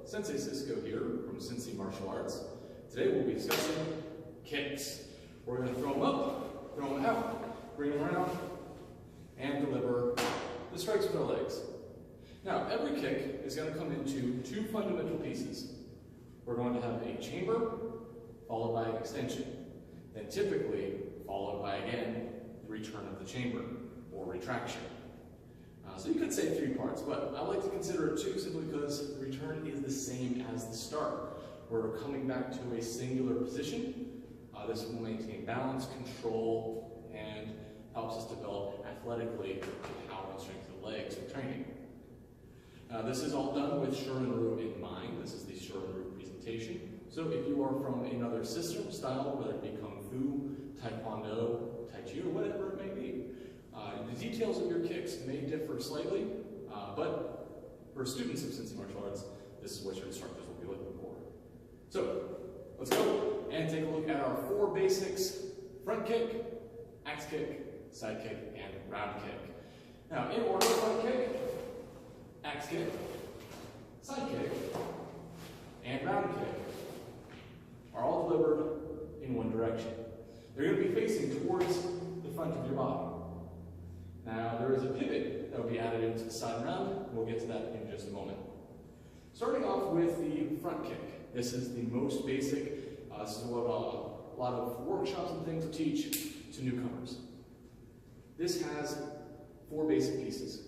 Sensei Cisco here from Cincy Martial Arts. Today we'll be discussing kicks. We're going to throw them up, throw them out, bring them around, and deliver the strikes with our legs. Now, every kick is going to come into two fundamental pieces. We're going to have a chamber, followed by an extension. Then typically, followed by, again, the return of the chamber, or retraction. So you could say three parts, but I like to consider it two simply because the return is the same as the start. We're coming back to a singular position. This will maintain balance, control, and helps us develop athletically the power and strength of the legs for training. This is all done with Shorin-ryu in mind. This is the Shorin-ryu presentation. So if you are from another system style, whether it be Kung Fu, Taekwondo, Tai Chi, or whatever it may be, the details of your kicks may differ slightly, but for students of Cincy Martial Arts, this is what your instructors will be looking for. So, let's go and take a look at our four basics: front kick, axe kick, side kick, and round kick. Now, in order: front kick, axe kick, side kick, and round kick are all delivered in one direction. They're going to be facing towards the front of your body. Now, there is a pivot that will be added into the side and round. We'll get to that in just a moment. Starting off with the front kick. This is the most basic. This is what a lot of workshops and things teach to newcomers. This has four basic pieces.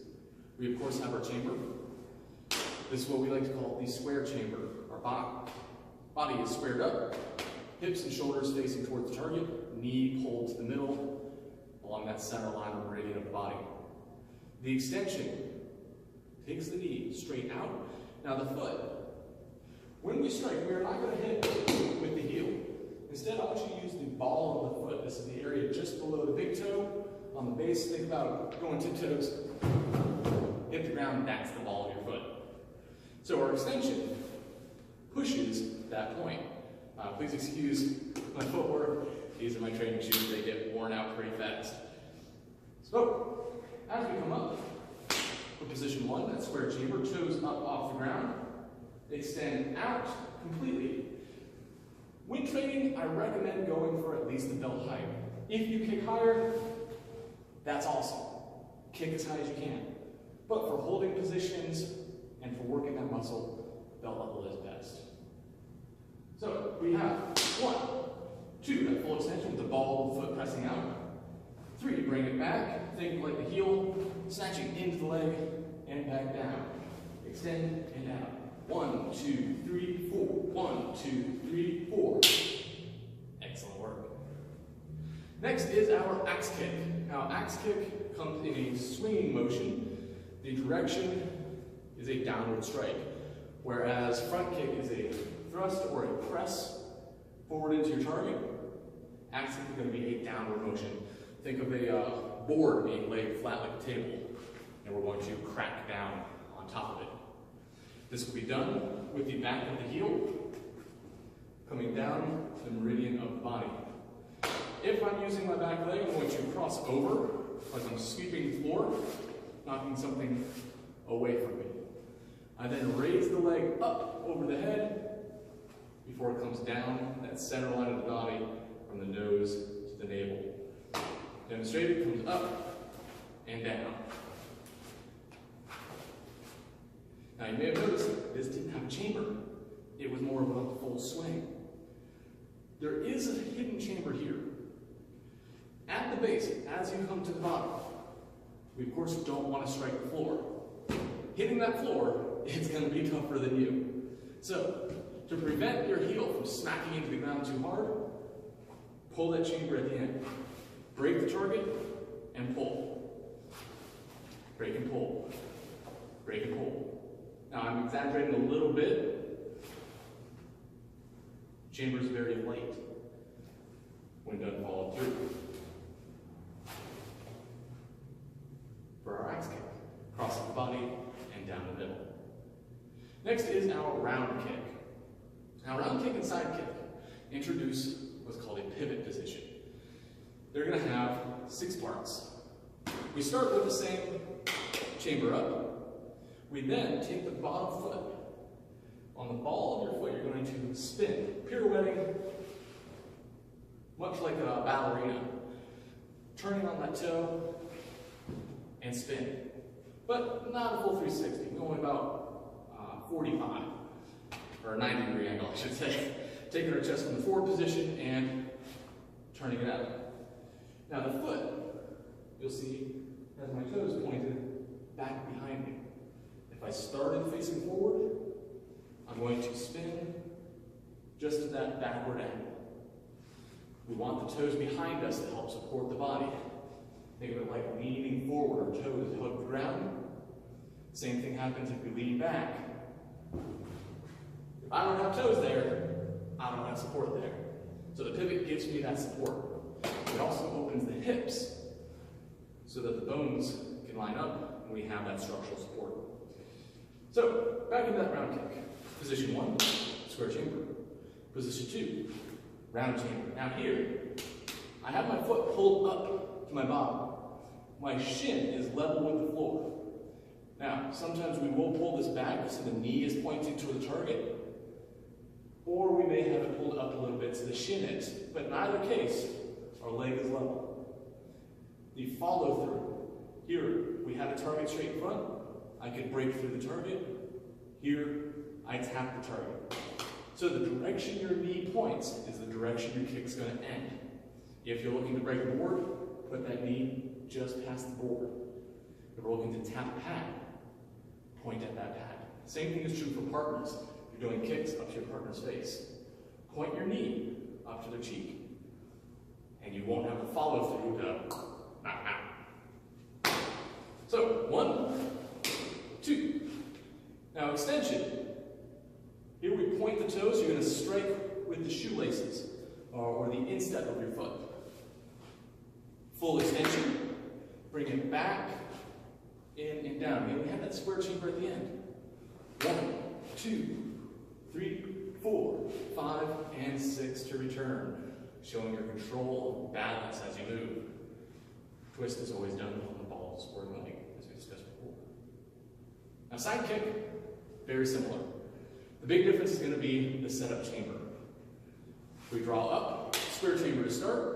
We, of course, have our chamber. This is what we like to call the square chamber. Our body is squared up, hips and shoulders facing towards the target, knee pulled to the middle, along that center line or meridian of the body. The extension takes the knee straight out. Now the foot, when we strike, we are not going to hit with the heel. Instead, I want you to use the ball of the foot. This is the area just below the big toe. On the base, think about going tiptoes, hit the ground, that's the ball of your foot. So our extension pushes that point. Please excuse my footwork. These are my training shoes. They get worn out pretty fast. So, as we come up for position one, that square chamber, toes up off the ground, extend out completely. When training, I recommend going for at least the belt height. If you kick higher, that's awesome. Kick as high as you can. But for holding positions and for working that muscle, belt level is best. So, we have 1, 2, that full extension with the ball of the foot pressing out. 3, bring it back. Think like the heel, snatching into the leg and back down. Extend and out. 1, 2, 3, 4. 1, 2, 3, 4. Excellent work. Next is our axe kick. Now, axe kick comes in a swinging motion. The direction is a downward strike, whereas front kick is a thrust or a press forward into your target. Axe kick is going to be a downward motion. Think of a board being laid flat like a table, and we're going to crack down on top of it. This will be done with the back of the heel coming down the meridian of the body. If I'm using my back leg, I'm going to cross over like I'm sweeping the floor, knocking something away from me. I then raise the leg up over the head before it comes down that center line of the body from the nose to the navel. Demonstrated, comes up and down. Now you may have noticed this didn't have a chamber. It was more of a full swing. There is a hidden chamber here. At the base, as you come to the bottom, we of course don't want to strike the floor. Hitting that floor is going to be tougher than you. So, to prevent your heel from smacking into the ground too hard, pull that chamber at the end. Break the target and pull. Break and pull. Break and pull. Now I'm exaggerating a little bit. Chamber is very light when done followed through. For our axe kick, cross the body and down the middle. Next is our round kick. Now, round kick and side kick introduce what's called a pivot position. They're going to have 6 parts. We start with the same chamber up. We then take the bottom foot On the ball of your foot, you're going to spin, pirouetting, much like a ballerina. Turning on that toe and spin. But not a full 360, going about 45, or a 90-degree angle, I should say. Taking our chest in the forward position and turning it out. Now the foot, you'll see, has my toes pointed back behind me. If I started facing forward, I'm going to spin just at that backward angle. We want the toes behind us to help support the body. Think of it like leaning forward, our toes hug the ground. Same thing happens if we lean back. If I don't have toes there, I don't have support there. So the pivot gives me that support. It also opens the hips so that the bones can line up and we have that structural support. So, back into that round kick. Position 1, square chamber. Position 2, round chamber. Now here, I have my foot pulled up to my bottom. My shin is level with the floor. Now, sometimes we will pull this back so the knee is pointing to the target, or we may have it pulled up a little bit so the shin is. But in either case, our leg is level. The follow through. Here, we had a target straight in front. I could break through the target. Here, I tap the target. So the direction your knee points is the direction your kick's going to end. If you're looking to break the board, put that knee just past the board. If we're looking to tap a pad, point at that pad. Same thing is true for partners. You're doing kicks up to your partner's face. Point your knee up to their cheek. And you won't have to follow through to knock out. So, 1, 2. Now extension. Here we point the toes, you're going to strike with the shoelaces or the instep of your foot. Full extension. Bring it back, in and down. Again, we have that square chamber at the end. 1, 2, 3, 4, 5, and 6 to return. Showing your control and balance as you move. Twist is always done on the ball square leg, as we discussed before. Now side kick, very similar. The big difference is going to be the setup chamber. We draw up, square chamber to start.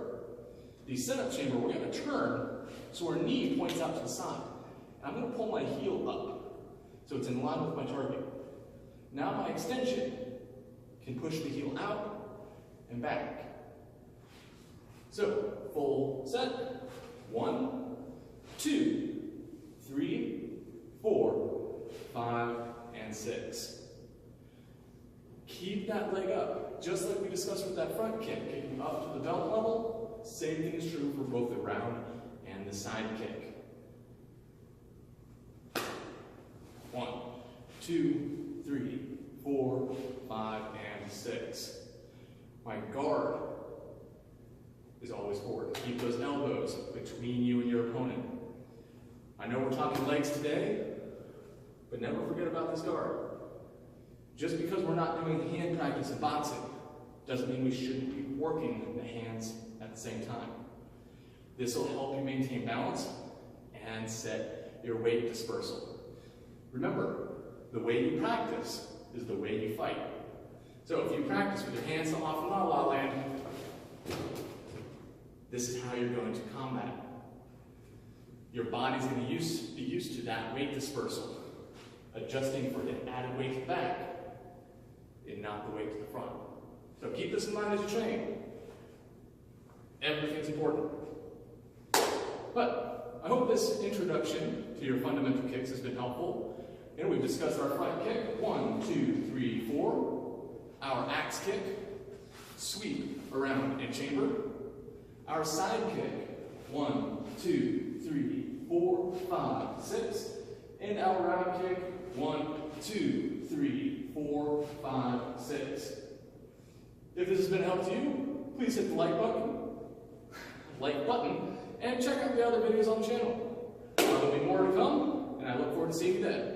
The setup chamber, we're going to turn so our knee points out to the side. And I'm going to pull my heel up so it's in line with my target. Now my extension can push the heel out and back. So, full set. 1, 2, 3, 4, 5, and 6. Keep that leg up, just like we discussed with that front kick, kicking up to the belt level. Same thing is true for both the round and the side kick. 1, 2, 3, 4, 5, and 6. My guard is always forward. Keep those elbows between you and your opponent. I know we're talking legs today, but never forget about this guard. Just because we're not doing hand practice in boxing doesn't mean we shouldn't be working the hands at the same time. This will help you maintain balance and set your weight dispersal. Remember, the way you practice is the way you fight. So if you practice with your hands off in La La Land, this is how you're going to combat. Your body's going to be used to that weight dispersal, adjusting for the added weight to the back and not the weight to the front. So keep this in mind as you train. Everything's important. But I hope this introduction to your fundamental kicks has been helpful. And we've discussed our front kick, 1, 2, 3, 4. Our axe kick, sweep around and chamber. Our side kick, 1, 2, 3, 4, 5, 6. And our round kick, 1, 2, 3, 4, 5, 6. If this has been a help to you, please hit the like button, and check out the other videos on the channel. There'll be more to come, and I look forward to seeing you then.